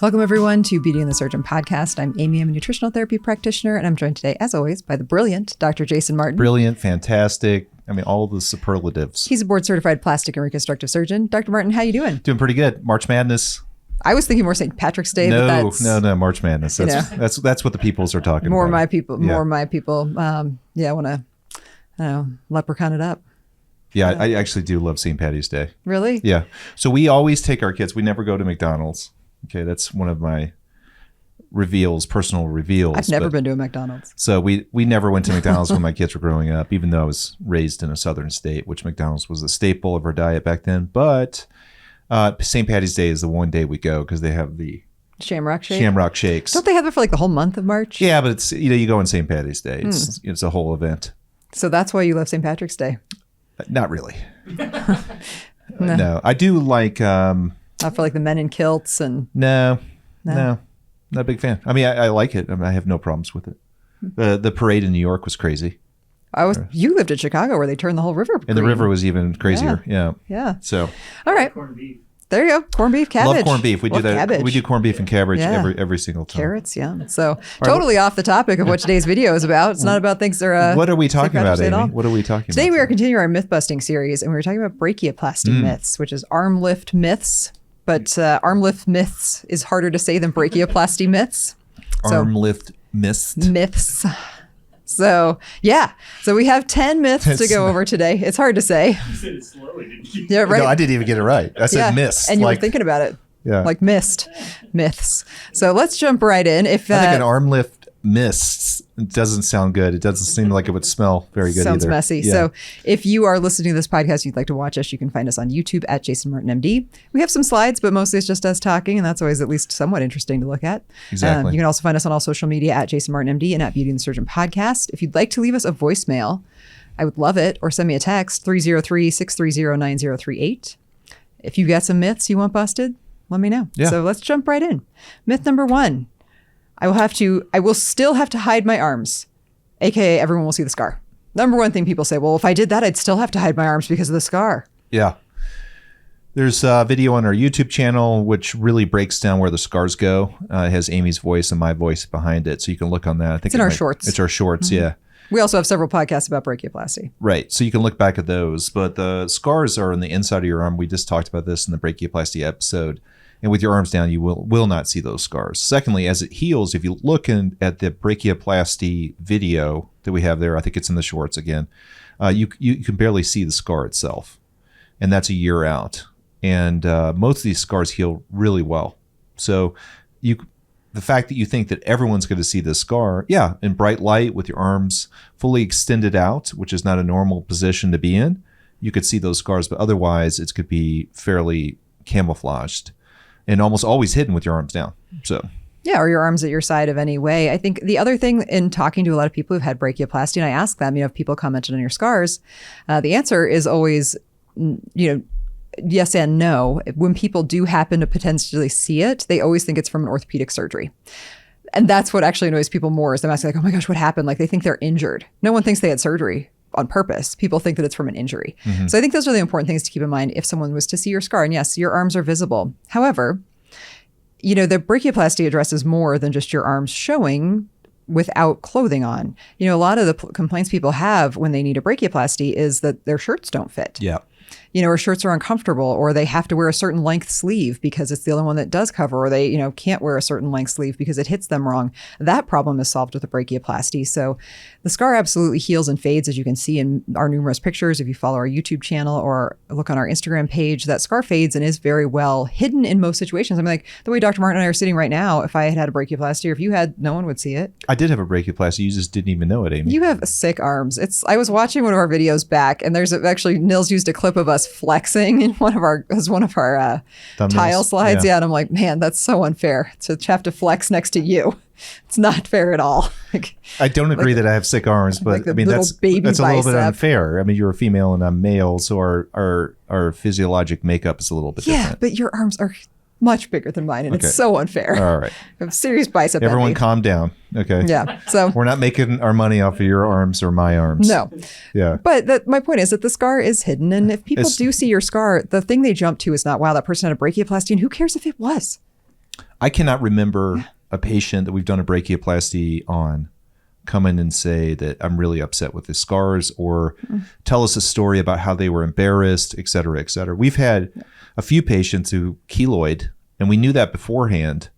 Welcome, everyone, to Beauty and the Surgeon podcast. I'm Amy. I'm a nutritional therapy practitioner, and I'm joined today, as always, by the brilliant Dr. Jason Martin. Brilliant, fantastic. I mean, all the superlatives. He's a board-certified plastic and reconstructive surgeon. Dr. Martin, how you doing? Doing pretty good. March Madness. I was thinking more St. Patrick's Day, but that's... No, March Madness. That's what the peoples are talking more about. My people. I want to leprechaun it up. Yeah, I actually do love St. Patty's Day. Really? Yeah. So we always take our kids. We never go to McDonald's. Okay, that's one of my personal reveals. I've never been to a McDonald's. So we never went to McDonald's when my kids were growing up, even though I was raised in a southern state, which McDonald's was a staple of our diet back then. But St. Patty's Day is the one day we go because they have the Shamrock Shake? Shamrock Shakes. Don't they have it for like the whole month of March? Yeah, but it's you go on St. Patty's Day. It's a whole event. So that's why you love St. Patrick's Day? Not really. No, I do like... Not for like the men in kilts and... No, not a big fan. I mean, I like it. I have no problems with it. The parade in New York was crazy. You lived in Chicago where they turned the whole river green. And the river was even crazier. Yeah. So. All right. Corned beef. There you go. Corned beef, cabbage. Love corned beef. We do that. Cabbage. We do corned beef and cabbage every single time. Carrots, yeah. So totally off the topic of what today's video is about. It's not about things that are... What are we talking about, Amy? What are we talking about? Today we are continuing our myth-busting series, and we were talking about brachioplasty myths, which is arm lift myths. But arm lift myths is harder to say than brachioplasty myths. Arm lift myths. Myths. So, yeah. So we have 10 myths to go over today. It's hard to say. You said it slowly, didn't you? Yeah, right. No, I didn't even get it right. I said myths. And you were thinking about it. Yeah. Like myths. So let's jump right in. I think an arm lift mists doesn't sound good. It doesn't seem like it would smell very good sounds either. Messy. Yeah. So if you are listening to this podcast, you'd like to watch us, you can find us on YouTube at Jason Martin MD. We have some slides, but mostly it's just us talking, and that's always at least somewhat interesting to look at. Exactly. You can also find us on all social media at Jason Martin MD and at Beauty and the Surgeon Podcast. If you'd like to leave us a voicemail, I would love it, or send me a text, 303-630-9038. If you got some myths you want busted, let me know. Yeah. So let's jump right in. Myth number 1. I will still have to hide my arms, aka everyone will see the scar. Number one thing people say, well, if I did that, I'd still have to hide my arms because of the scar. Yeah. There's a video on our YouTube channel which really breaks down where the scars go. It has Amy's voice and my voice behind it, so you can look on that. I think it's in our shorts. It's our shorts, yeah. We also have several podcasts about brachioplasty. Right, so you can look back at those. But the scars are on the inside of your arm. We just talked about this in the brachioplasty episode. And with your arms down, you will not see those scars. Secondly, as it heals, if you look at the brachioplasty video that we have there, I think it's in the shorts again, you can barely see the scar itself. And that's a year out. And most of these scars heal really well. So the fact that you think that everyone's going to see this scar, in bright light with your arms fully extended out, which is not a normal position to be in, you could see those scars. But otherwise, it could be fairly camouflaged. And almost always hidden with your arms down. So, yeah, or your arms at your side of any way. I think the other thing in talking to a lot of people who've had brachioplasty, and I ask them, if people commented on your scars, the answer is always, yes and no. When people do happen to potentially see it, they always think it's from an orthopedic surgery. And that's what actually annoys people more is them asking like, oh my gosh, what happened? Like they think they're injured. No one thinks they had surgery on purpose. People think that it's from an injury. Mm-hmm. So I think those are the important things to keep in mind if someone was to see your scar. And yes, your arms are visible. However, the brachioplasty addresses more than just your arms showing without clothing on. A lot of the complaints people have when they need a brachioplasty is that their shirts don't fit. Yeah. Or shirts are uncomfortable, or they have to wear a certain length sleeve because it's the only one that does cover, or they, can't wear a certain length sleeve because it hits them wrong. That problem is solved with a brachioplasty. So the scar absolutely heals and fades, as you can see in our numerous pictures. If you follow our YouTube channel or look on our Instagram page, that scar fades and is very well hidden in most situations. I mean, like the way Dr. Martin and I are sitting right now, if I had had a brachioplasty, or if you had, no one would see it. I did have a brachioplasty. You just didn't even know it, Amy. You have sick arms. I was watching one of our videos back, and there's actually Nils used a clip of us flexing in one of our tile slides. Yeah. And I'm like, man, that's so unfair to have to flex next to you. It's not fair at all. I don't agree that I have sick arms, but like that's a little bit unfair. I mean, you're a female and I'm male, so our physiologic makeup is a little bit different. Yeah, but your arms are much bigger than mine, and it's so unfair. All right. I have serious bicep Everyone envy. calm down. Okay. Yeah. So we're not making our money off of your arms or my arms. No. Yeah. But my point is that the scar is hidden. And if people do see your scar, the thing they jump to is not, wow, that person had a brachioplasty. And who cares if it was? I cannot remember a patient that we've done a brachioplasty on come in and say that I'm really upset with the scars or tell us a story about how they were embarrassed, et cetera, et cetera. We've had a few patients who keloid, and we knew that beforehand,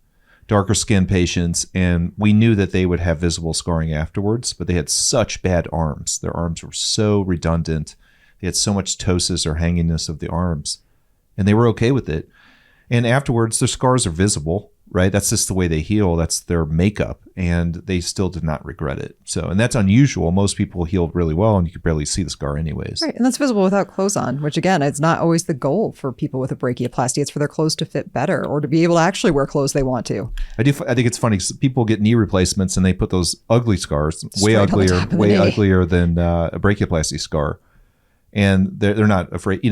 darker skin patients, and we knew that they would have visible scarring afterwards, but they had such bad arms. Their arms were so redundant. They had so much ptosis or hangingness of the arms, and they were okay with it. And afterwards, their scars are visible, right? That's just the way they heal. That's their makeup, and they still did not regret it. So, and that's unusual. Most people healed really well, and you could barely see the scar anyways. Right, and that's visible without clothes on, which again, it's not always the goal for people with a brachioplasty. It's for their clothes to fit better or to be able to actually wear clothes they want to. I think it's funny 'cause people get knee replacements and they put those ugly scars, way uglier than a brachioplasty scar, and they're not afraid.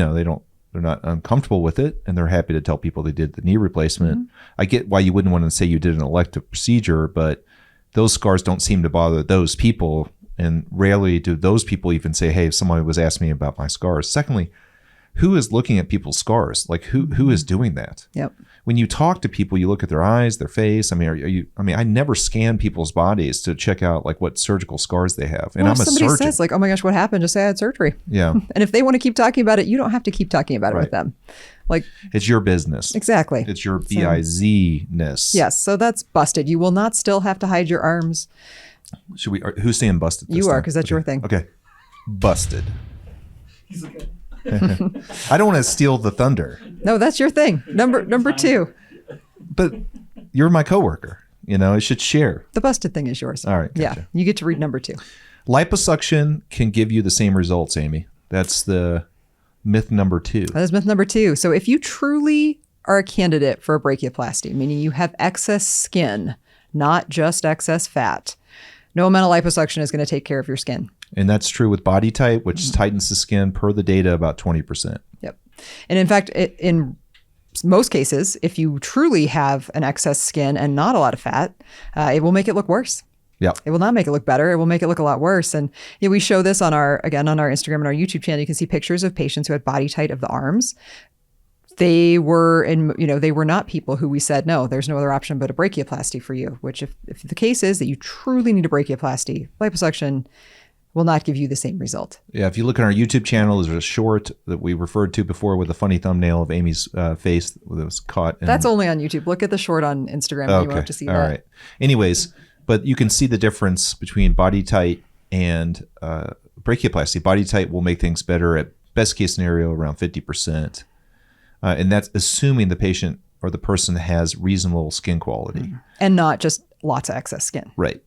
They're not uncomfortable with it, and they're happy to tell people they did the knee replacement. I get why you wouldn't want to say you did an elective procedure, but those scars don't seem to bother those people, and rarely do those people even say, hey, somebody was asking me about my scars. Secondly, who is looking at people's scars? Like who is doing that? Yep. When you talk to people, you look at their eyes, their face. I mean, I never scan people's bodies to check out like what surgical scars they have. And I'm a surgeon. Somebody says like, oh my gosh, what happened? Just say I had surgery. Yeah. And if they want to keep talking about it, you don't have to keep talking about it with them. Like, it's your business. Exactly. It's your biz-ness. Yes. So that's busted. You will not still have to hide your arms. Who's saying busted this You are, time? because that's your thing. Okay. Busted. He's okay. I don't want to steal the thunder. No, that's your thing. Number 2. But you're my coworker. I should share. The busted thing is yours. All right. Gotcha. Yeah. You get to read number 2. Liposuction can give you the same results, Amy. That's the myth number 2. That is myth number 2. So if you truly are a candidate for a brachioplasty, meaning you have excess skin, not just excess fat, no amount of liposuction is going to take care of your skin. And that's true with body type, which tightens the skin per the data about 20%. Yep. And in fact, in most cases, if you truly have an excess skin and not a lot of fat, it will make it look worse. Yeah. It will not make it look better. It will make it look a lot worse. And we show this on our Instagram and our YouTube channel. You can see pictures of patients who had body tight of the arms. They were they were not people who we said, no, there's no other option but a brachioplasty for you, which if the case is that you truly need a brachioplasty, liposuction will not give you the same result. Yeah, if you look on our YouTube channel, there's a short that we referred to before with a funny thumbnail of Amy's face that was caught. That's only on YouTube. Look at the short on Instagram. Okay. You won't have to see All that. right. Anyways, but you can see the difference between body tight and brachioplasty. Body tight will make things better at best case scenario around 50%. And that's assuming the patient or the person has reasonable skin quality. And not just lots of excess skin. Right.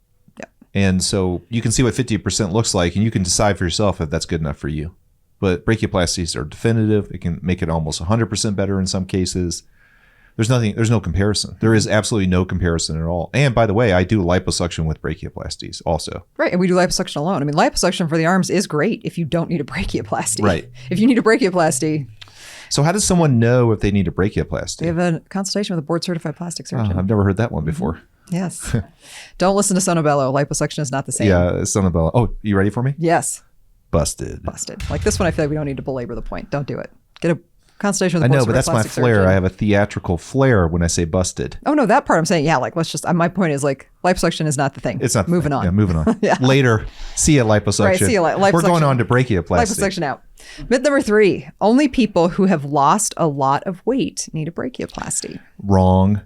And so you can see what 50% looks like, and you can decide for yourself if that's good enough for you. But brachioplasties are definitive. It can make it almost 100% better in some cases. There's no comparison. There is absolutely no comparison at all. And by the way, I do liposuction with brachioplasties also. Right. And we do liposuction alone. I mean, liposuction for the arms is great if you don't need a brachioplasty. Right. If you need a brachioplasty. So how does someone know if they need a brachioplasty? We have a consultation with a board certified plastic surgeon. I've never heard that one before. Yes. Don't listen to Sonobello. Liposuction is not the same. Yeah, Sonobello. Oh, you ready for me? Yes. Busted. Like this one, I feel like we don't need to belabor the point. Don't do it. Get a consultation with a I board know, but certified that's my plastic flair. surgeon. I have a theatrical flair when I say busted. Oh, no, that part I'm saying, yeah, like let's just, my point is like liposuction is not the thing. It's not. Moving on. Yeah, moving on. Yeah. Later. See ya, liposuction. Right, see ya, liposuction. We're going on to brachioplasty. Liposuction out. Myth number 3, only people who have lost a lot of weight need a brachioplasty. Wrong.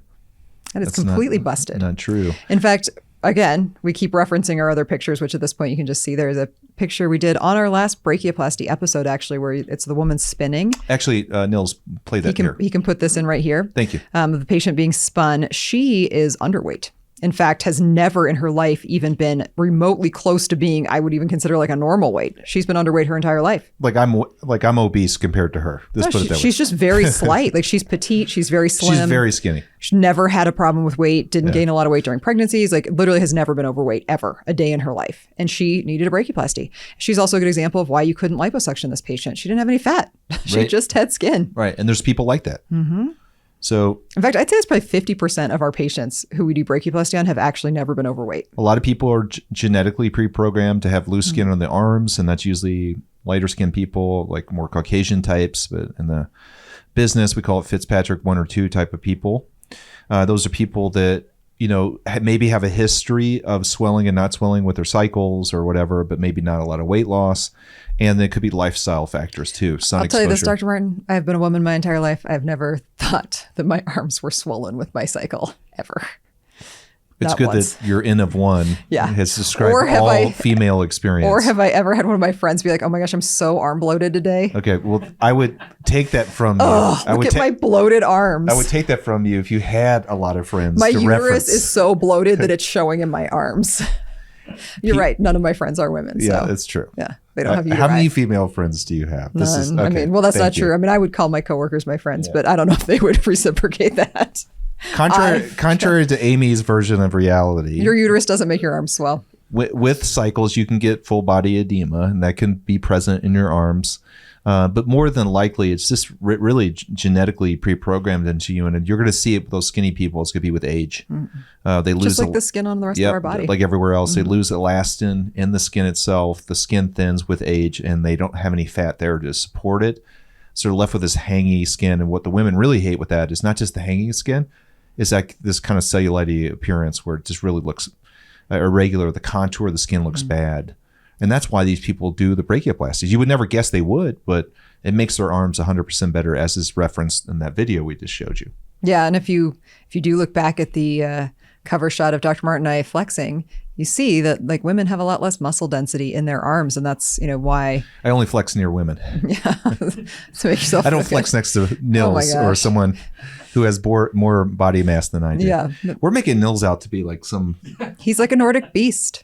That is That's completely busted. Not true. In fact, again, we keep referencing our other pictures, which at this point you can just see there's a picture we did on our last brachioplasty episode, actually, where it's the woman spinning. Actually, Nils, play that here. He can put this in right here. Thank you. The patient being spun, she is underweight. In fact, has never in her life even been remotely close to being, I would even consider like a normal weight. She's been underweight her entire life. Like I'm obese compared to her. Let's put it that way. She's just very slight. Like she's petite. She's very slim. She's very skinny. She never had a problem with weight. Didn't gain a lot of weight during pregnancies. Like literally has never been overweight ever a day in her life. And she needed a brachioplasty. She's also a good example of why you couldn't liposuction this patient. She didn't have any fat. She just had skin. Right. And there's people like that. Mm-hmm. So, in fact, I'd say it's probably 50% of our patients who we do brachioplasty on have actually never been overweight. A lot of people are genetically pre-programmed to have loose skin on the arms, and that's usually lighter skinned people, like more Caucasian types. But in the business, we call it Fitzpatrick 1 or 2 type of people. Those are people that, maybe have a history of swelling and not swelling with their cycles or whatever, but maybe not a lot of weight loss. And there could be lifestyle factors too. I'll tell you this, Dr. Martin, I've been a woman my entire life. I've never thought that my arms were swollen with my cycle, ever. It's Not good once. that your N of one has described female experience. Or have I ever had one of my friends be like, oh my gosh, I'm so arm bloated today. Okay, well, I would take that from you. Look at my bloated arms. I would take that from you if you had a lot of friends. My to uterus reference. is so bloated that it's showing in my arms. You're right. None of my friends are women. Yeah, so. that's true. Yeah, they don't have uteri. How many female friends do you have? None. That's not true. I mean, I would call my coworkers my friends, but I don't know if they would reciprocate that. Contrary to Amy's version of reality, your uterus doesn't make your arms swell. With cycles, you can get full body edema, and that can be present in your arms. But more than likely, it's just really genetically pre-programmed into you, and you're going to see it with those skinny people. It's going to be with age. They lose just like the skin on the rest of our body, like everywhere else. They lose elastin in the skin itself. The skin thins with age, and they don't have any fat there to support it. So they're left with this hangy skin. And what the women really hate with that is not just the hanging skin. Is like this kind of cellulite appearance where it just really looks irregular. The contour of the skin looks bad. And that's why these people do the brachioplasties. You would never guess they would, but it makes their arms 100% better, as is referenced in that video we just showed you. Yeah, and if you do look back at the cover shot of Dr. Martin and I flexing, you see that like women have a lot less muscle density in their arms, and that's why I only flex near women. Yeah, so make yourself. I don't flex next to Nils or someone who has more body mass than I do. Yeah, we're making Nils out to be like some. He's like a Nordic beast.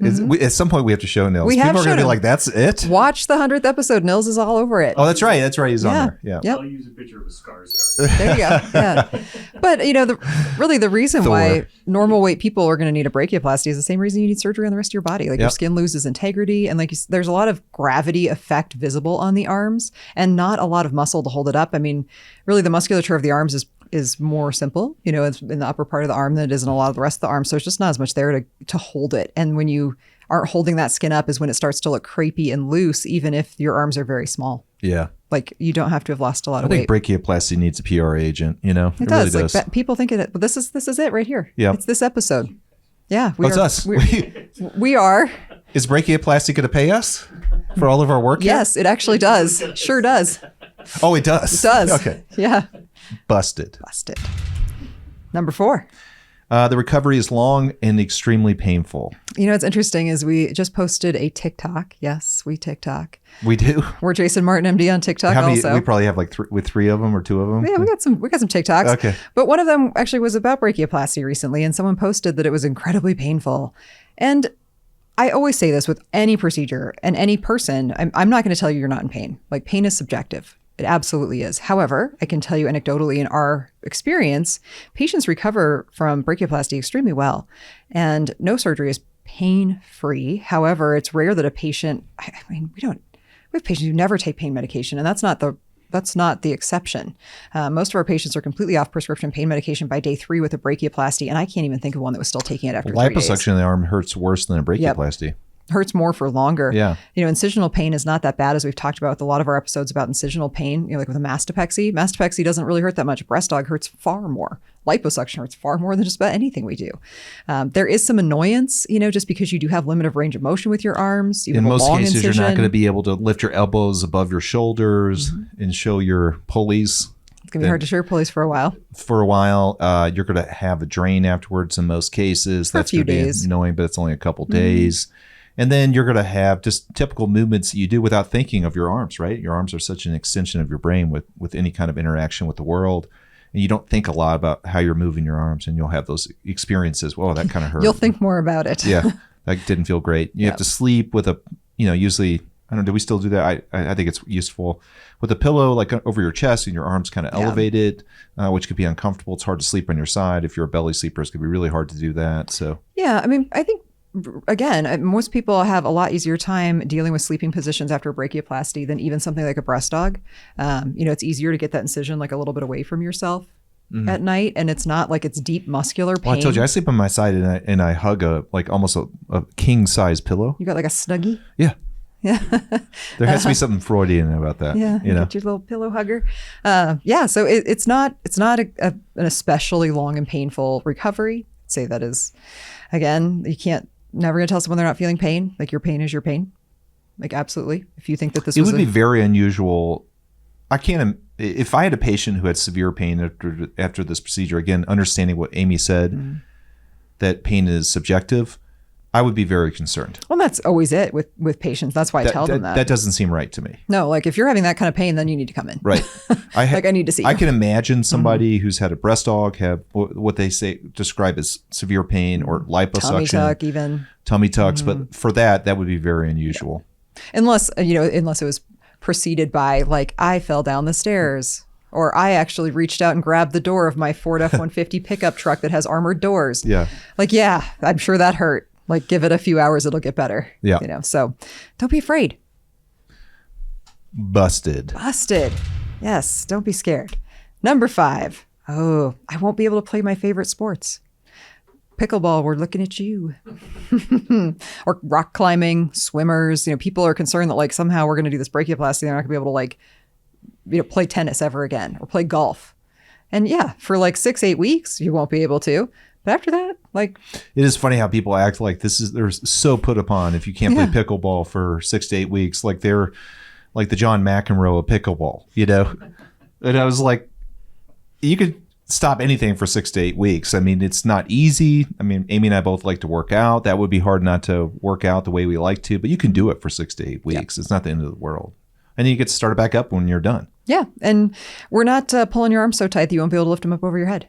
At some point, we have to show Nils. People are going to be like, "That's it." Watch the 100th episode. Nils is all over it. Oh, that's right. He's on there. Yeah. Yep. I'll use a picture of a scar. There you go. Yeah. But the reason why normal weight people are going to need a brachioplasty is the same reason you need surgery on the rest of your body. Like your skin loses integrity, and there's a lot of gravity effect visible on the arms, and not a lot of muscle to hold it up. I mean, really, the musculature of the arms is more simple, it's in the upper part of the arm than it is in a lot of the rest of the arm. So there's just not as much there to hold it. And when you aren't holding that skin up is when it starts to look crepey and loose, even if your arms are very small. Yeah. Like you don't have to have lost a lot of weight. I think brachioplasty needs a PR agent, It does. Really does. Like people think it, but this is it right here. Yeah. It's this episode. Yeah. It's us. We are. Is brachioplasty going to pay us for all of our work? Yes, it actually does. Sure does. Oh, it does? It does. Okay. Yeah. Busted. Number 4. The recovery is long and extremely painful. What's interesting is we just posted a TikTok. Yes, we TikTok. We do. We're Jason Martin, MD on TikTok. How many? Also. We probably have like three of them or 2 of them. Yeah, we got some TikToks. Okay. But one of them actually was about brachioplasty recently, and someone posted that it was incredibly painful. And I always say this with any procedure and any person, I'm not going to tell you you're not in pain. Like pain is subjective. It absolutely is. However, I can tell you anecdotally in our experience, patients recover from brachioplasty extremely well, and no surgery is pain-free. However, it's rare that a patient, we have patients who never take pain medication, and that's not the exception. Most of our patients are completely off prescription pain medication by day 3 with a brachioplasty, and I can't even think of one that was still taking it after 3 days. Liposuction in the arm hurts worse than a brachioplasty. Yep. Hurts more for longer. Yeah. Incisional pain is not that bad, as we've talked about with a lot of our episodes about incisional pain, like with a mastopexy. Mastopexy doesn't really hurt that much. Breast aug hurts far more. Liposuction hurts far more than just about anything we do. There is some annoyance, just because you do have limited range of motion with your arms. In most cases, you're not going to be able to lift your elbows above your shoulders and show your pulleys. It's going to be hard to show your pulleys for a while. You're going to have a drain afterwards in most cases. That's going to be annoying, but it's only a couple days. And then you're going to have just typical movements that you do without thinking of your arms, right? Your arms are such an extension of your brain with any kind of interaction with the world. And you don't think a lot about how you're moving your arms, and you'll have those experiences. Well, that kind of hurt. You'll think more about it. Yeah, that didn't feel great. You have to sleep with usually, I don't know, do we still do that? I think it's useful with a pillow like over your chest and your arms kind of elevated, which could be uncomfortable. It's hard to sleep on your side. If you're a belly sleeper, it's going to be really hard to do that. So yeah, I think, again, most people have a lot easier time dealing with sleeping positions after a brachioplasty than even something like a breast aug. It's easier to get that incision like a little bit away from yourself at night, and it's not like it's deep muscular pain. Well, I told you I sleep on my side and I hug almost a king size pillow. You got like a Snuggie? Yeah. Yeah. There has to be something Freudian about that. Yeah. You know? Get your little pillow hugger. Yeah. So it's not an especially long and painful recovery. I'd say that is, again, never gonna tell someone they're not feeling pain. Like your pain is your pain. Like absolutely. If you think that this would be very unusual. If I had a patient who had severe pain after this procedure, again, understanding what Amy said, that pain is subjective, I would be very concerned. Well, that's always it with patients. That's why I tell them that. That doesn't seem right to me. No, like if you're having that kind of pain, then you need to come in. Right. I need to see you. I can imagine somebody who's had a breast aug have what they describe as severe pain or liposuction. Tummy tuck even. Tummy tucks. But for that would be very unusual. Yeah. Unless it was preceded by like, I fell down the stairs. Or I actually reached out and grabbed the door of my Ford F-150 pickup truck that has armored doors. Yeah. Like, yeah, I'm sure that hurt. Like, give it a few hours, it'll get better. Yeah. So don't be afraid. Busted. Yes. Don't be scared. Number 5. Oh, I won't be able to play my favorite sports. Pickleball, we're looking at you. Or rock climbing, swimmers. People are concerned that like somehow we're going to do this brachioplasty. They're not going to be able to like, play tennis ever again or play golf. And yeah, for like 6-8 weeks, you won't be able to. But after that, like, it is funny how people act like they're so put upon if you can't play pickleball for 6 to 8 weeks, like they're like the John McEnroe of pickleball, And I was like, you could stop anything for 6 to 8 weeks. I mean, it's not easy. I mean, Amy and I both like to work out. That would be hard not to work out the way we like to, but you can do it for 6 to 8 weeks. It's not the end of the world. And then you get to start it back up when you're done. Yeah. And we're not pulling your arms so tight that you won't be able to lift them up over your head.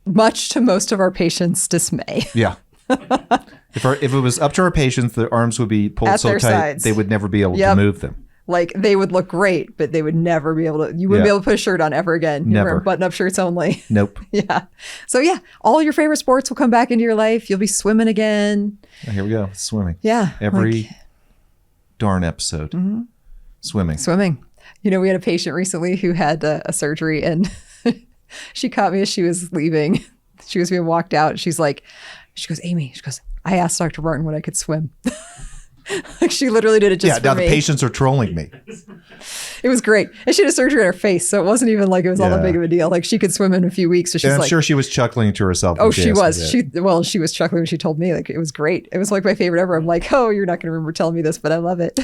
Much to most of our patients' dismay. Yeah. If it was up to our patients, the arms would be pulled so tight, sides. They would never be able to move them. Like they would look great, but they would never be able to, you wouldn't be able to put a shirt on ever again. You're wearing button-up shirts only. Nope. Yeah. So yeah, all your favorite sports will come back into your life. You'll be swimming again. Oh, here we go. Swimming. Yeah. Every darn episode. Mm-hmm. Swimming. We had a patient recently who had a surgery and she caught me as she was leaving. She was being walked out. She goes, Amy, I asked Dr. Martin when I could swim. Like she literally did it just for me. Yeah, now the patients are trolling me. It was great. And she had a surgery in her face, so it wasn't even like it was all that big of a deal. Like she could swim in a few weeks. So I'm sure she was chuckling to herself. Oh, she was. She was chuckling when she told me. Like it was great. It was like my favorite ever. I'm like, oh, you're not going to remember telling me this, but I love it.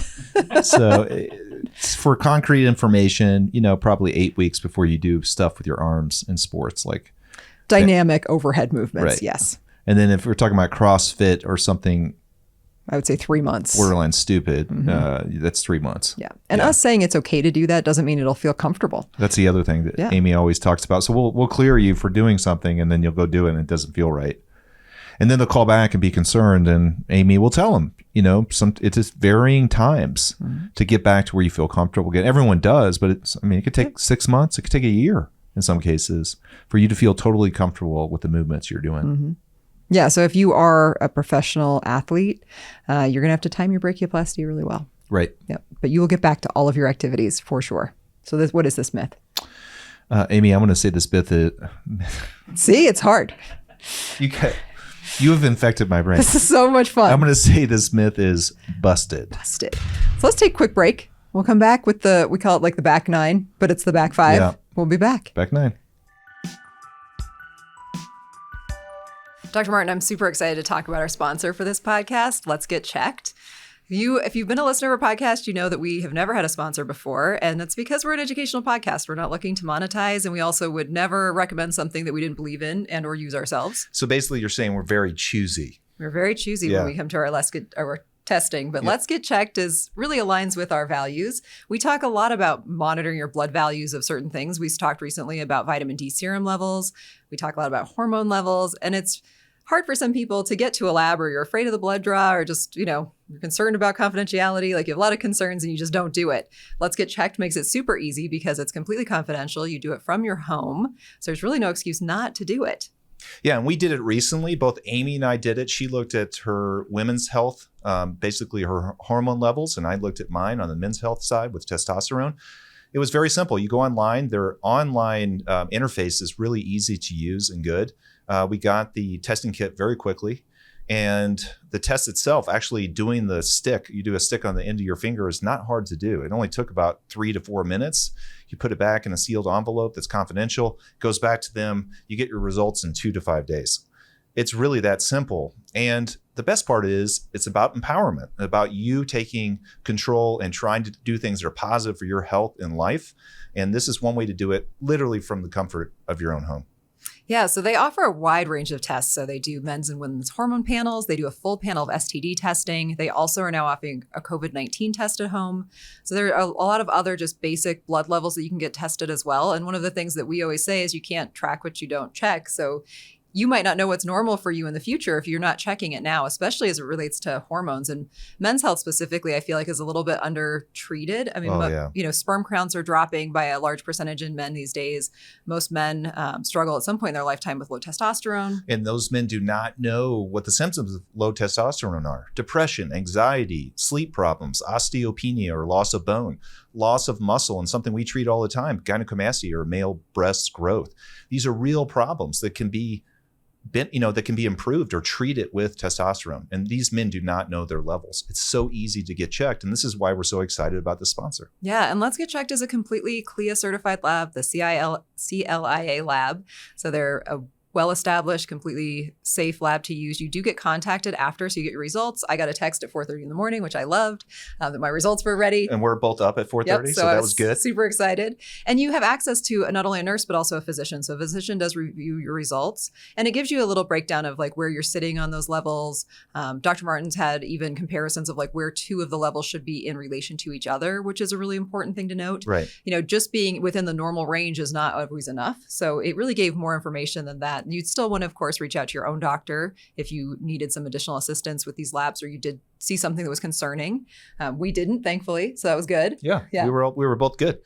So for concrete information, probably 8 weeks before you do stuff with your arms in sports, like dynamic overhead movements. Right. Yes. And then if we're talking about CrossFit or something, I would say 3 months. Borderline stupid. That's 3 months. Yeah. And us saying it's okay to do that doesn't mean it'll feel comfortable. That's the other thing that Amy always talks about. So we'll clear you for doing something and then you'll go do it and it doesn't feel right. And then they'll call back and be concerned and Amy will tell them, it's just varying times to get back to where you feel comfortable again. Everyone does, but it could take 6 months. It could take a year in some cases for you to feel totally comfortable with the movements you're doing. Mm-hmm. Yeah. So if you are a professional athlete, you're going to have to time your brachioplasty really well. Right. Yep. But you will get back to all of your activities for sure. So what is this myth? Amy, I'm going to say this myth. See, it's hard. You have infected my brain. This is so much fun. I'm going to say this myth is busted. So let's take a quick break. We'll come back with we call it like the back 9, but it's the back 5. Yeah. We'll be back. Back 9. Dr. Martin, I'm super excited to talk about our sponsor for this podcast, Let's Get Checked. If you've been a listener of our podcast, you know that we have never had a sponsor before, and it's because we're an educational podcast. We're not looking to monetize, and we also would never recommend something that we didn't believe in and or use ourselves. So basically, you're saying we're very choosy. We're very choosy when we come to our testing, but Let's Get Checked really aligns with our values. We talk a lot about monitoring your blood values of certain things. We talked recently about vitamin D serum levels. We talk a lot about hormone levels, and it's hard for some people to get to a lab, or you're afraid of the blood draw, or just, you're concerned about confidentiality. Like you have a lot of concerns and you just don't do it. Let's Get Checked makes it super easy because it's completely confidential. You do it from your home. So there's really no excuse not to do it. Yeah. And we did it recently. Both Amy and I did it. She looked at her women's health, basically her hormone levels. And I looked at mine on the men's health side with testosterone. It was very simple. You go online. Their online interface is really easy to use and good. We got the testing kit very quickly. And the test itself, actually doing the stick, you do a stick on the end of your finger, is not hard to do. It only took about 3 to 4 minutes. You put it back in a sealed envelope that's confidential, goes back to them. You get your results in 2 to 5 days. It's really that simple. And the best part is it's about empowerment, about you taking control and trying to do things that are positive for your health and life. And this is one way to do it, literally from the comfort of your own home. Yeah, so they offer a wide range of tests. So they do men's and women's hormone panels. They do a full panel of STD testing. They also are now offering a COVID-19 test at home. So there are a lot of other just basic blood levels that you can get tested as well. And one of the things that we always say is you can't track what you don't check. So you might not know what's normal for you in the future if you're not checking it now, especially as it relates to hormones. And men's health specifically, I feel like is a little bit undertreated. I mean, sperm counts are dropping by a large percentage in men these days. Most men struggle at some point in their lifetime with low testosterone. And those men do not know what the symptoms of low testosterone are. Depression, anxiety, sleep problems, osteopenia or loss of bone, loss of muscle, and something we treat all the time, gynecomastia or male breast growth. These are real problems that can be improved or treated with testosterone. And these men do not know their levels. It's so easy to get checked. And this is why we're so excited about the sponsor. Yeah. And Let's Get Checked is a completely CLIA certified lab, the CLIA lab. So they're a well-established, completely safe lab to use. You do get contacted after, so you get your results. I got a text at 4:30 in the morning, which I loved, that my results were ready. And we're both up at 4:30, yep, so that was good. Super excited. And you have access to not only a nurse, but also a physician. So a physician does review your results, and it gives you a little breakdown of like where you're sitting on those levels. Dr. Martin's had even comparisons of like where 2 of the levels should be in relation to each other, which is a really important thing to note. Right. Just being within the normal range is not always enough. So it really gave more information than that. You'd still want to, of course, reach out to your own doctor if you needed some additional assistance with these labs or you did see something that was concerning. We didn't, thankfully, so that was good. Yeah. We were both good.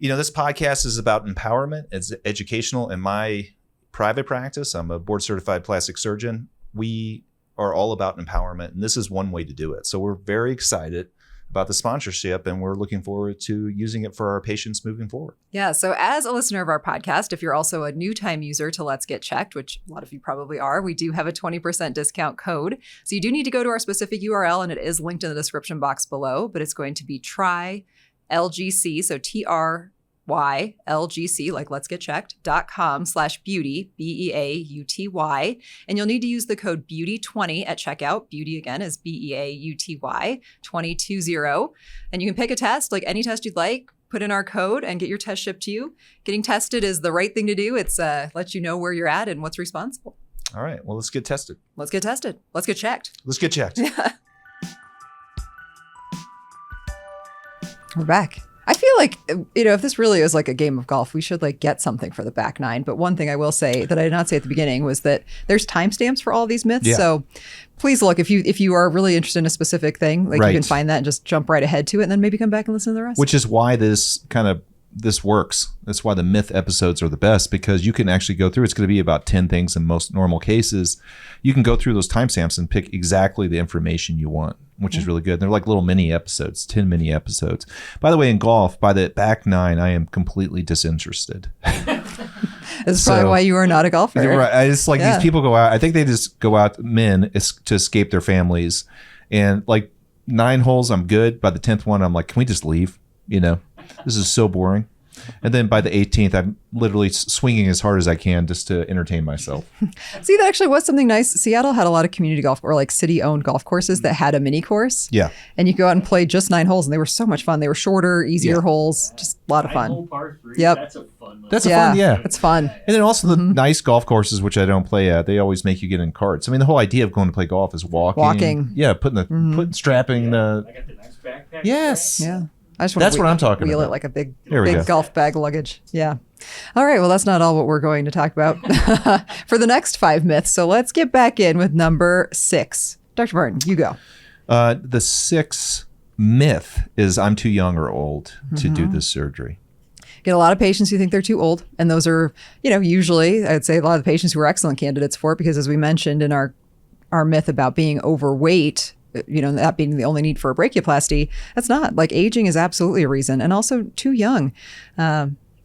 This podcast is about empowerment. It's educational. In my private practice, I'm a board certified plastic surgeon. We are all about empowerment, and this is one way to do it. So we're very excited about the sponsorship, and we're looking forward to using it for our patients moving forward. Yeah. So as a listener of our podcast, if you're also a new time user to Let's Get Checked, which a lot of you probably are, we do have a 20% discount code. So you do need to go to our specific URL, and it is linked in the description box below, but it's going to be TryLGC. So TRYLGC, like Let's Get Checked.com/beauty, BEAUTY. And you'll need to use the code BEAUTY20 at checkout. Beauty again is BEAUTY 220. And you can pick a test, like any test you'd like, put in our code and get your test shipped to you. Getting tested is the right thing to do. It's lets you know where you're at and what's responsible. All right. Well, let's get tested. Let's get tested. Let's get checked. Let's get checked. Yeah. We're back. I feel like, if this really is like a game of golf, we should like get something for the back 9. But one thing I will say that I did not say at the beginning was that there's timestamps for all these myths. Yeah. So please look, if you are really interested in a specific thing, like you can find that and just jump right ahead to it and then maybe come back and listen to the rest. Which is why this works. That's why the myth episodes are the best, because you can actually go through. It's going to be about 10 things in most normal cases. You can go through those timestamps and pick exactly the information you want, which is really good. They're like little mini episodes, 10 mini episodes. By the way, in golf, by the back 9, I am completely disinterested. That's probably why you are not a golfer. Right. I just like these people go out. I think they just go out, men, to escape their families. And like 9 holes, I'm good. By the 10th one, I'm like, can we just leave? This is so boring. And then by the 18th, I'm literally swinging as hard as I can just to entertain myself. See, that actually was something nice. Seattle had a lot of community golf or like city-owned golf courses that had a mini course. Yeah. And you go out and play just 9 holes, and they were so much fun. They were shorter, easier holes, just a lot of fun. 9-hole par 3, yep. That's a fun one. That's a fun, yeah. It's fun. And then also the nice golf courses, which I don't play at, they always make you get in carts. I mean, the whole idea of going to play golf is walking. Yeah, strapping the... I got the nice backpack. Yes. Yeah. That's what I'm talking wheel about. It like a big go. golf bag luggage. Yeah. All right. Well, that's not all what we're going to talk about for the next 5 myths. So let's get back in with number 6. Dr. Martin, you go. The 6th myth is I'm too young or old to do this surgery. Get a lot of patients who think they're too old. And those are, usually I'd say a lot of the patients who are excellent candidates for it, because as we mentioned in our myth about being overweight, that being the only need for a brachioplasty, that's not. Like, aging is absolutely a reason, and also too young.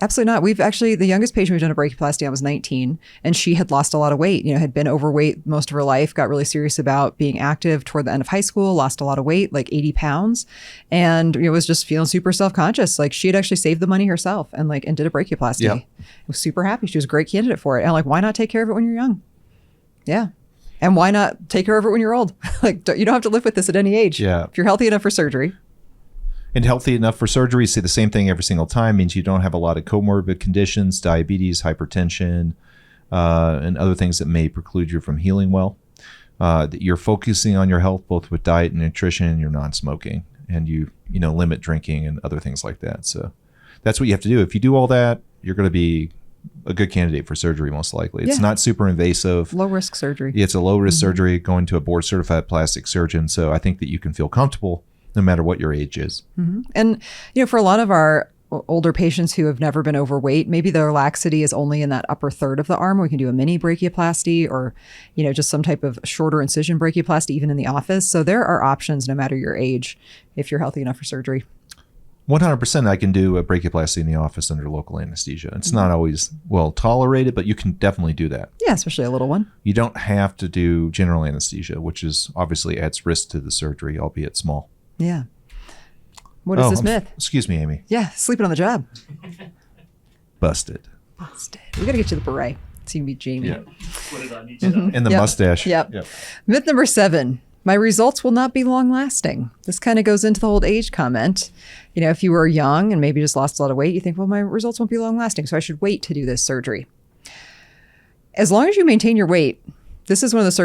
Absolutely not. We've actually, the youngest patient we've done a brachioplasty on was 19, and she had lost a lot of weight, had been overweight most of her life, got really serious about being active toward the end of high school, lost a lot of weight, like 80 pounds, and was just feeling super self-conscious. Like she had actually saved the money herself and did a brachioplasty. Yeah. Was super happy. She was a great candidate for it. And why not take care of it when you're young? Yeah. And why not take care of it when you're old? You don't have to live with this at any age. Yeah. If you're healthy enough for surgery. And healthy enough for surgery, say the same thing every single time, means you don't have a lot of comorbid conditions, diabetes, hypertension, and other things that may preclude you from healing well. That you're focusing on your health, both with diet and nutrition, and you're non-smoking, and you limit drinking and other things like that. So that's what you have to do. If you do all that, you're going to be a good candidate for surgery, most likely. It's not super invasive. Low risk surgery. It's a low risk surgery, going to a board certified plastic surgeon. So I think that you can feel comfortable no matter what your age is. Mm-hmm. And, for a lot of our older patients who have never been overweight, maybe their laxity is only in that upper third of the arm. We can do a mini brachioplasty or, just some type of shorter incision brachioplasty, even in the office. So there are options no matter your age, if you're healthy enough for surgery. 100% I can do a brachioplasty in the office under local anesthesia. It's not always well tolerated, but you can definitely do that. Yeah, especially a little one. You don't have to do general anesthesia, which is obviously adds risk to the surgery, albeit small. Yeah. What is this myth? Excuse me, Amy. Yeah, sleeping on the job. Busted. We got to get you the beret. So you can be Jamie. Yeah. Put it on each side. And the mustache. Yep. Myth number 7. My results will not be long lasting. This kind of goes into the old age comment. If you were young and maybe just lost a lot of weight, you think, well, my results won't be long lasting, so I should wait to do this surgery. As long as you maintain your weight, this is one of the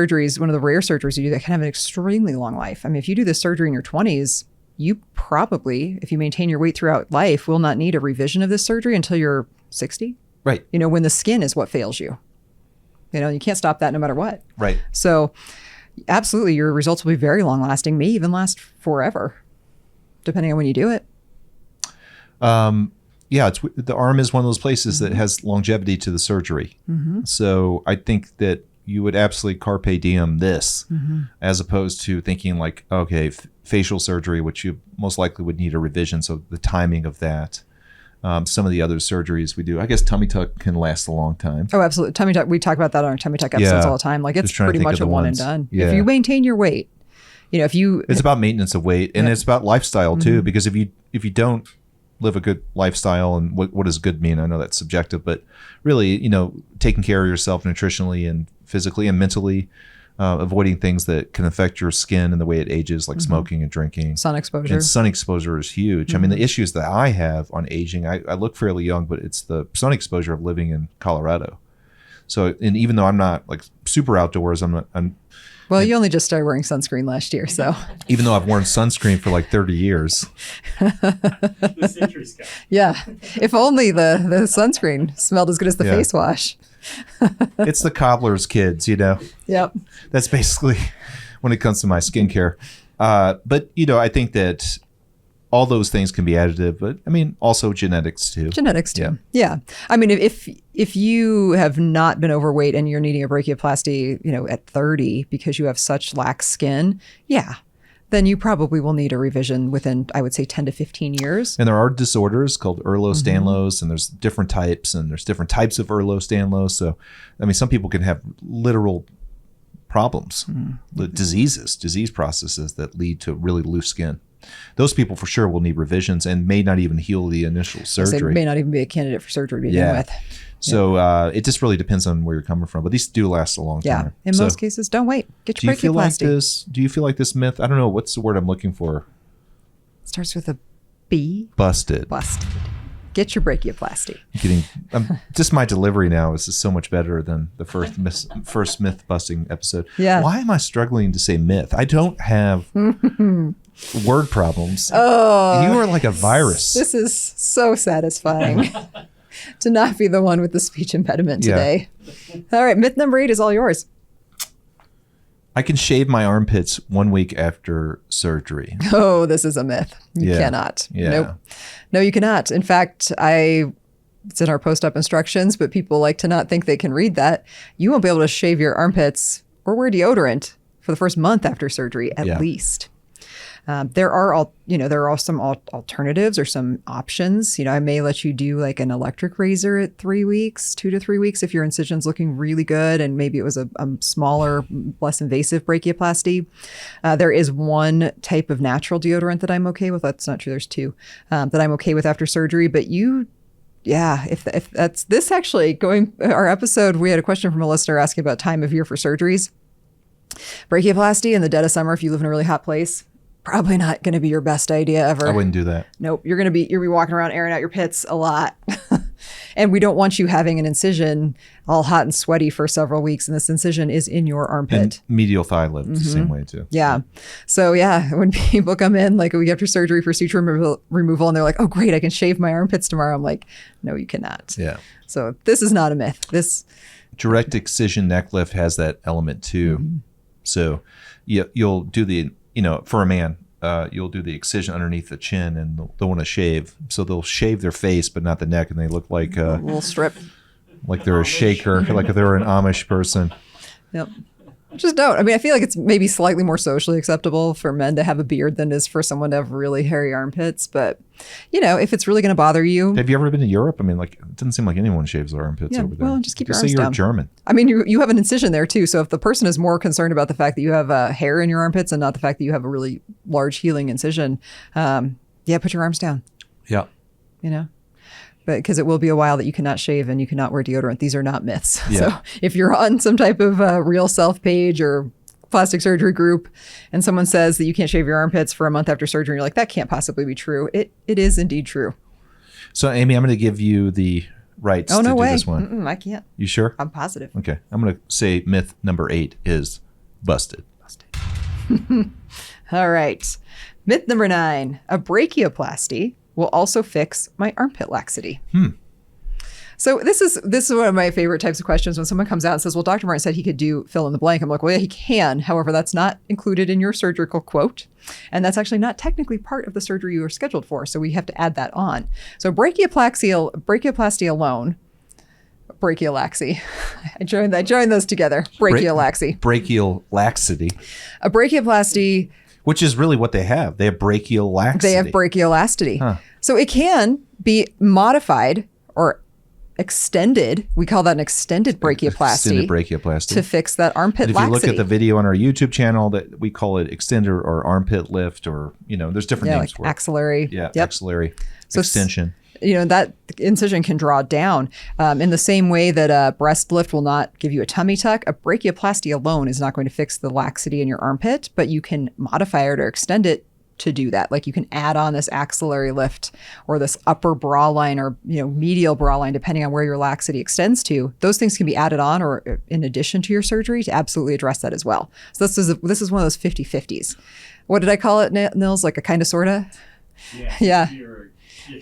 rare surgeries you do that can have an extremely long life. I mean, if you do this surgery in your 20s, you probably, if you maintain your weight throughout life, will not need a revision of this surgery until you're 60. Right. When the skin is what fails you. You can't stop that no matter what. Right. So absolutely, your results will be very long lasting, may even last forever, depending on when you do it. The arm is one of those places that has longevity to the surgery. Mm-hmm. So I think that you would absolutely carpe diem this, as opposed to thinking facial surgery, which you most likely would need a revision. So the timing of that. Some of the other surgeries we do, I guess tummy tuck can last a long time. Oh, absolutely. Tummy tuck, we talk about that on our tummy tuck episodes all the time. It's pretty much a one and done. Yeah. If you maintain your weight, it's about maintenance of weight, and it's about lifestyle too, because if you don't live a good lifestyle, and what does good mean? I know that's subjective, but really, taking care of yourself nutritionally and physically and mentally, avoiding things that can affect your skin and the way it ages, like smoking and drinking. Sun exposure. And sun exposure is huge. I mean, the issues that I have on aging, I look fairly young, but it's the sun exposure of living in Colorado. So, and even though I'm not super outdoors, Well, you only just started wearing sunscreen last year, so. Even though I've worn sunscreen for 30 years. The Century Sky. Yeah. If only the sunscreen smelled as good as the face wash. It's the cobbler's kids, Yep. That's basically when it comes to my skincare. But, I think that all those things can be additive, but I mean, also genetics too. Yeah. I mean, if you have not been overweight and you're needing a brachioplasty, at 30 because you have such lax skin, then you probably will need a revision within, I would say, 10 to 15 years. And there are disorders called Ehlers-Danlos, and there's different types, and there's different types of Ehlers-Danlos. So, I mean, some people can have literal problems, disease processes that lead to really loose skin. Those people for sure will need revisions and may not even heal the initial surgery. May not even be a candidate for surgery to begin with. So it just really depends on where you're coming from. But these do last a long time. In most cases, don't wait. Get your brachioplasty. Do you feel like this myth? I don't know. What's the word I'm looking for? Starts with a B. Busted. Get your brachioplasty. Just my delivery now is just so much better than the first myth busting episode. Yeah. Why am I struggling to say myth? I don't have word problems. Oh, you are like a virus. This is so satisfying to not be the one with the speech impediment today. All right. Myth number 8 is all yours. I can shave my armpits 1 week after surgery. Oh, this is a myth. You cannot. Yeah. Nope. No, you cannot. In fact, it's in our post-op instructions, but people like to not think they can read that. You won't be able to shave your armpits or wear deodorant for the first month after surgery, at least. There are some alternatives or some options. I may let you do like an electric razor at 3 weeks, 2 to 3 weeks, if your incision's looking really good and maybe it was a smaller, less invasive brachioplasty. There is one type of natural deodorant that I'm okay with. That's not true. There's two that I'm okay with after surgery. But if that's this actually going our episode, we had a question from a listener asking about time of year for surgeries. Brachioplasty in the dead of summer, if you live in a really hot place, probably not going to be your best idea ever. I wouldn't do that. Nope. You're going to be walking around airing out your pits a lot. And we don't want you having an incision all hot and sweaty for several weeks. And this incision is in your armpit. And medial thigh lift the same way too. Yeah. So when people come in like a week after surgery for suture removal and they're like, oh, great, I can shave my armpits tomorrow. I'm like, no, you cannot. Yeah. So this is not a myth. This direct excision neck lift has that element too. So you'll do the, for a man, you'll do the excision underneath the chin and they'll want to shave. So they'll shave their face, but not the neck. And they look like a little strip. Like they're a shaker, like if they're an Amish person. Yep. Just don't. I mean, I feel like it's maybe slightly more socially acceptable for men to have a beard than it is for someone to have really hairy armpits. But, if it's really going to bother you. Have you ever been to Europe? I mean, like, it doesn't seem like anyone shaves their armpits over there. Well, just keep your say arms you're down. German. I mean, you have an incision there too. So if the person is more concerned about the fact that you have hair in your armpits and not the fact that you have a really large healing incision, put your arms down. Yeah. But because it will be a while that you cannot shave and you cannot wear deodorant. These are not myths. Yeah. So if you're on some type of Real Self page or plastic surgery group and someone says that you can't shave your armpits for a month after surgery, and you're like, that can't possibly be true. It is indeed true. So Amy, I'm going to give you the rights to do this one. I can't. You sure? I'm positive. Okay. I'm going to say myth number 8 is busted. All right. Myth number 9, a brachioplasty will also fix my armpit laxity. So this is one of my favorite types of questions when someone comes out and says, well, Dr. Martin said he could do fill in the blank. I'm like, well, yeah, he can. However, that's not included in your surgical quote. And that's actually not technically part of the surgery you were scheduled for. So we have to add that on. So brachioplasty alone, brachiolaxy. I joined those together. Brachiolaxy. Brachial laxity. A brachioplasty. Which is really what they have. They have brachial laxity. They have brachioplasty. Huh. So it can be modified or extended. We call that an extended brachioplasty. Extended brachioplasty. To fix that armpit and if laxity. you look at the video on our YouTube channel, that we call it extender or armpit lift, or there's different names like for it. Axillary. Yeah, axillary extension. That incision can draw down in the same way that a breast lift will not give you a tummy tuck. A brachioplasty alone is not going to fix the laxity in your armpit, but you can modify it or extend it to do that. Like you can add on this axillary lift or this upper bra line or medial bra line, depending on where your laxity extends to. Those things can be added on or in addition to your surgery to absolutely address that as well. So this is one of those 50-50s. What did I call it, Nils? Like a kind of, sort of? Yeah.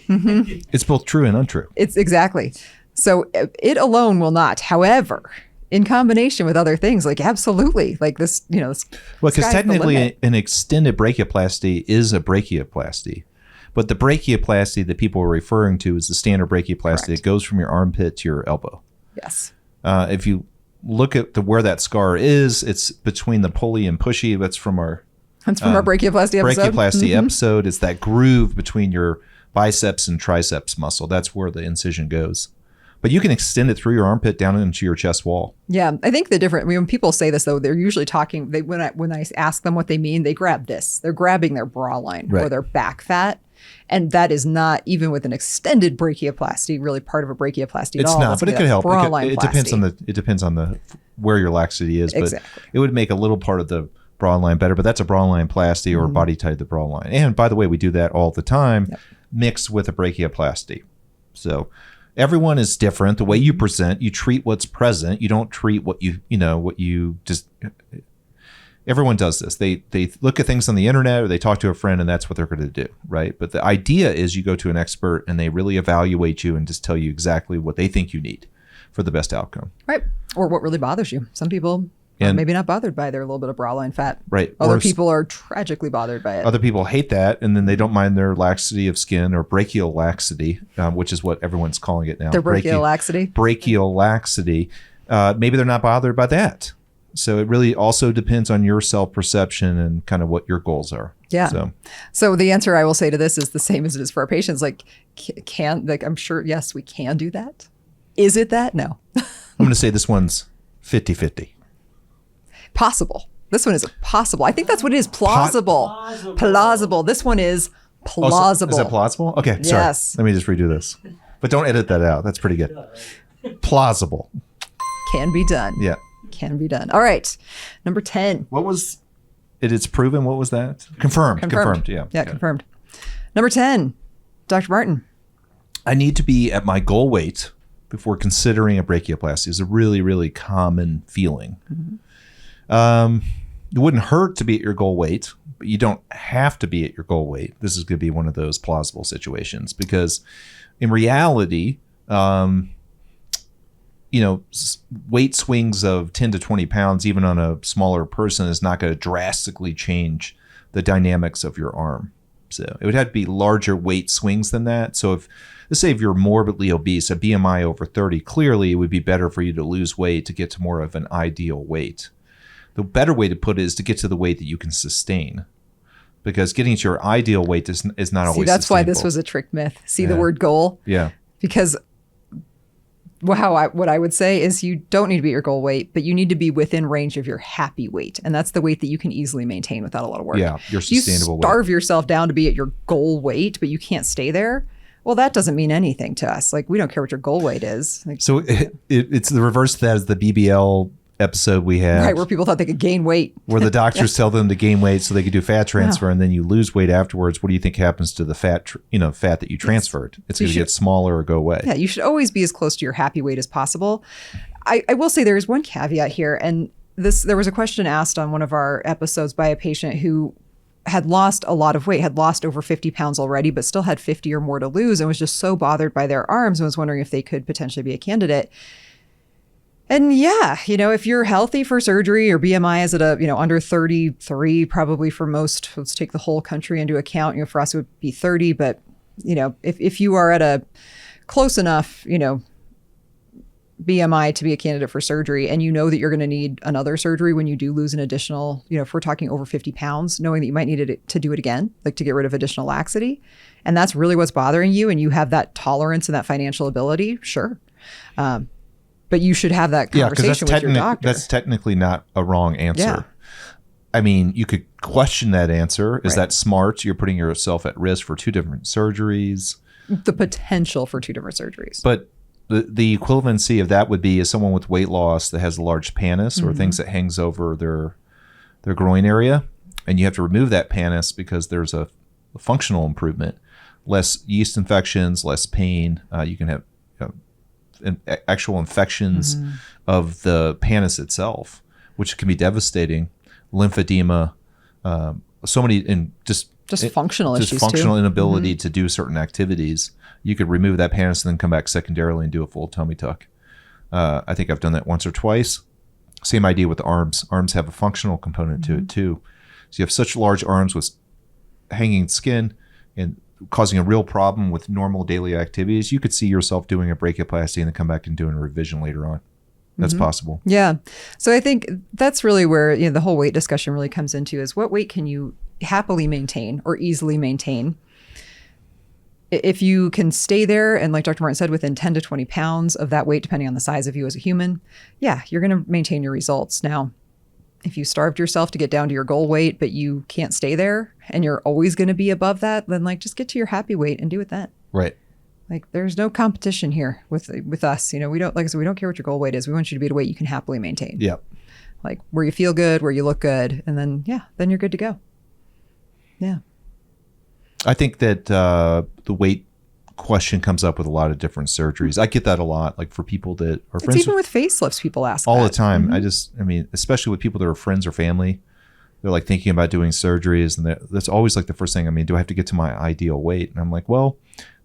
It's both true and untrue. It's exactly. So it alone will not. However, in combination with other things, like absolutely, like this, well, because technically an extended brachioplasty is a brachioplasty, but the brachioplasty that people are referring to is the standard brachioplasty. Correct. That goes from your armpit to your elbow. Yes. If you look at where that scar is, it's between the pulley and pushy. That's from our brachioplasty episode. Brachioplasty episode. It's that groove between your biceps and triceps muscle. That's where the incision goes. But you can extend it through your armpit down into your chest wall. Yeah, I think when people say this, though, they're usually talking, when I ask them what they mean, they grab this. They're grabbing their bra line or their back fat. And that is not, even with an extended brachioplasty, really part of a brachioplasty at all. It's not, but it could help. It depends on where your laxity is. Exactly. But it would make a little part of the bra line better. But that's a bra line plasty or body tight the bra line. And by the way, we do that all the time, mixed with a brachioplasty. So everyone is different. The way you present, you treat what's present. You don't treat what you just. Everyone does this. They look at things on the internet or they talk to a friend and that's what they're going to do, right? But the idea is you go to an expert and they really evaluate you and just tell you exactly what they think you need for the best outcome. Right. Or what really bothers you. Some people are maybe not bothered by their little bit of bra line fat. Right. Other people are tragically bothered by it. Other people hate that, and then they don't mind their laxity of skin or brachial laxity, which is what everyone's calling it now. Their brachial laxity. Brachial laxity. Maybe they're not bothered by that. So it really also depends on your self-perception and kind of what your goals are. Yeah. So the answer I will say to this is the same as it is for our patients. Like, I'm sure, yes, we can do that. Is it that? No. I'm going to say this one's 50-50. Possible. This one is possible. I think that's what it is. Plausible. Plausible. This one is plausible. Is that plausible? Okay. Sorry. Yes. Let me just redo this. But don't edit that out. That's pretty good. Plausible. Can be done. Yeah. Can be done. All right. Number 10. What was it? It's proven. What was that? Confirmed. Yeah. Yeah, Okay. confirmed. Number 10, Dr. Martin. I need to be at my goal weight before considering a brachioplasty. Is a really, really common feeling. It wouldn't hurt to be at your goal weight, but you don't have to be at your goal weight. This is going to be one of those plausible situations because in reality, weight swings of 10 to 20 pounds, even on a smaller person, is not going to drastically change the dynamics of your arm. So it would have to be larger weight swings than that. So let's say if you're morbidly obese, a BMI over 30, clearly it would be better for you to lose weight to get to more of an ideal weight. The better way to put it is to get to the weight that you can sustain. Because getting to your ideal weight is not always that's why this sustainable. was a trick myth. See the word goal? Yeah. Because what I would say is you don't need to be at your goal weight, but you need to be within range of your happy weight. And that's the weight that you can easily maintain without a lot of work. Yeah, your sustainable weight. You starve yourself down to be at your goal weight, but you can't stay there. Well, that doesn't mean anything to us. Like, we don't care what your goal weight is. Like, so it's the reverse of that is the BBL episot we had. Right, where people thought they could gain weight. Where the doctors tell them to gain weight so they could do fat transfer, and then you lose weight afterwards. What do you think happens to the fat that you transferred? It's going to get smaller or go away. Yeah, you should always be as close to your happy weight as possible. I will say there is one caveat here, and there was a question asked on one of our episodes by a patient who had lost a lot of weight, had lost over 50 pounds already, but still had 50 or more to lose, and was just so bothered by their arms and was wondering if they could potentially be a candidate. And yeah, if you're healthy for surgery, your BMI is at under 33, probably for most. Let's take the whole country into account. For us, it would be 30. But, if you are at a close enough, BMI to be a candidate for surgery, and that you're going to need another surgery when you do lose an additional, if we're talking over 50 pounds, knowing that you might need it to do it again, like to get rid of additional laxity. And that's really what's bothering you. And you have that tolerance and that financial ability. Sure. But you should have that conversation with your doctor. That's technically not a wrong answer. Yeah. I mean, you could question that answer. Is that smart? You're putting yourself at risk for two different surgeries. The potential for two different surgeries. But the equivalency of that would be as someone with weight loss that has a large pannus or things that hangs over their groin area. And you have to remove that pannus because there's a functional improvement. Less yeast infections, less pain. You can have actual infections of the pannus itself, which can be devastating. Lymphedema, so many, and just functional issues, just functional inability to do certain activities. You could remove that pannus and then come back secondarily and do a full tummy tuck. I think I've done that once or twice. Same idea with the arms. Arms have a functional component to it too. So you have such large arms with hanging skin and causing a real problem with normal daily activities. You could see yourself doing a brachioplasty and then come back and doing a revision later on. That's possible. Yeah. So I think that's really where the whole weight discussion really comes into is what weight can you happily maintain or easily maintain? If you can stay there, and like Dr. Martin said, within 10 to 20 pounds of that weight, depending on the size of you as a human, yeah, you're going to maintain your results. Now, if you starved yourself to get down to your goal weight, but you can't stay there and you're always going to be above that, then just get to your happy weight and do it then. Right. There's no competition here with us. We don't, like I said, we don't care what your goal weight is. We want you to be at a weight you can happily maintain. Yep. Where you feel good, where you look good, and then then you're good to go. Yeah. I think that the weight question comes up with a lot of different surgeries. I get that a lot, for people that are friends. It's even with facelifts, people ask all that. the time. I mean, especially with people that are friends or family, they're thinking about doing surgeries, and that's always the first thing. I mean, do I have to get to my ideal weight? And I'm like, well,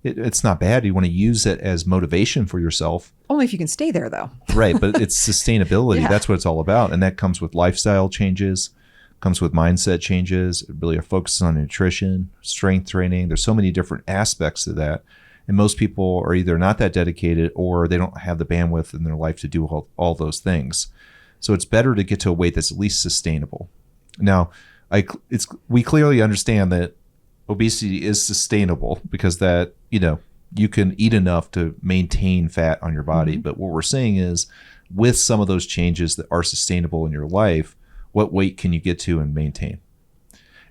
it's not bad. You want to use it as motivation for yourself. Only if you can stay there, though. Right, but it's sustainability. Yeah. That's what it's all about, and that comes with lifestyle changes. Comes with mindset changes. It really focuses on nutrition, strength training. There's so many different aspects to that. And most people are either not that dedicated or they don't have the bandwidth in their life to do all those things. So it's better to get to a weight that's at least sustainable. Now, we clearly understand that obesity is sustainable because that, you can eat enough to maintain fat on your body. But what we're saying is with some of those changes that are sustainable in your life, what weight can you get to and maintain?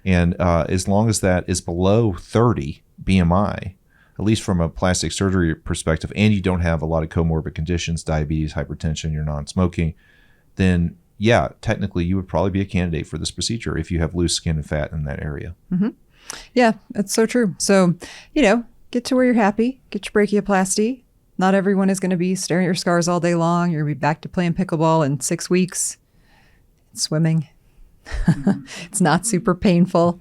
And as long as that is below 30 BMI, at least from a plastic surgery perspective, and you don't have a lot of comorbid conditions, diabetes, hypertension, you're non-smoking, then yeah, technically you would probably be a candidate for this procedure if you have loose skin and fat in that area. Yeah, that's so true. So, get to where you're happy, get your brachioplasty. Not everyone is going to be staring at your scars all day long. You're going to be back to playing pickleball in 6 weeks, swimming. It's not super painful.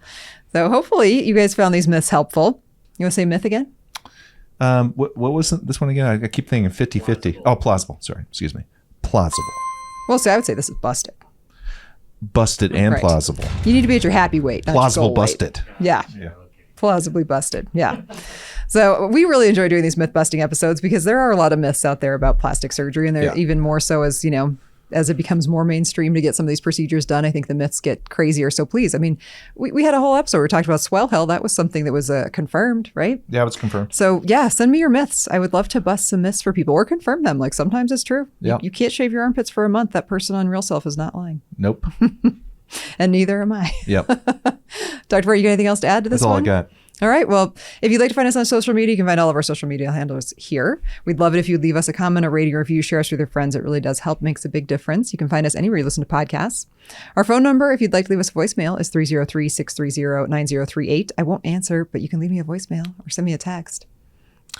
So hopefully you guys found these myths helpful. You want to say myth again? What was this one again? I keep thinking 50-50. Oh, plausible. Sorry. Excuse me. Plausible. Well, so I would say this is busted. Busted and Right. plausible. You need to be at your happy weight, not Plausible your goal weight. busted. Yeah. Yeah. Plausibly busted. Yeah. So we really enjoy doing these myth busting episodes because there are a lot of myths out there about plastic surgery, and they're even more so as, as it becomes more mainstream to get some of these procedures done, I think the myths get crazier. So please, I mean, we had a whole episode where we talked about swell hell. That was something that was confirmed, right? Yeah, it's confirmed. So yeah, send me your myths. I would love to bust some myths for people or confirm them. Like sometimes it's true. Yeah. You can't shave your armpits for a month. That person on Real Self is not lying. Nope. And neither am I. Yep. Dr. Ware, you got anything else to add to this That's all one? I got. All right. Well, if you'd like to find us on social media, you can find all of our social media handles here. We'd love it if you'd leave us a comment, a rating, or review, share us with your friends. It really does help, makes a big difference. You can find us anywhere you listen to podcasts. Our phone number, if you'd like to leave us a voicemail, is 303-630-9038. I won't answer, but you can leave me a voicemail or send me a text.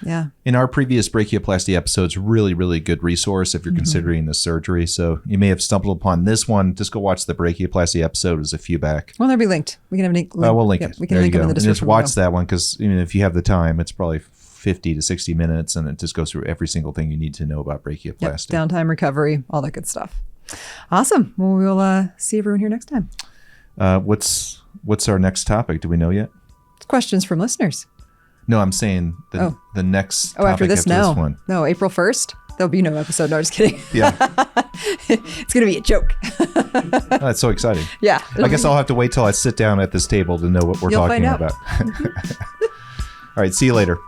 Yeah. In our previous brachioplasty episodes, really, really good resource if you're considering the surgery. So you may have stumbled upon this one. Just go watch the brachioplasty episode. There's a few back. Well, they'll be linked. We can have a link. We'll link Yep, it. We can There link you them in go. the And just description. watch that one because if you have the time, it's probably 50 to 60 minutes, and it just goes through every single thing you need to know about brachioplasty. Yep. Downtime, recovery, all that good stuff. Awesome. Well, we'll see everyone here next time. What's our next topic? Do we know yet? Questions from listeners. No, I'm saying the next Oh, after topic this, no. one. No, April 1st. There'll be no episode. No, just kidding. Yeah. It's going to be a joke. Oh, that's so exciting. Yeah. I guess I'll have to wait till I sit down at this table to know what we're You'll talking find out. about. All right. See you later.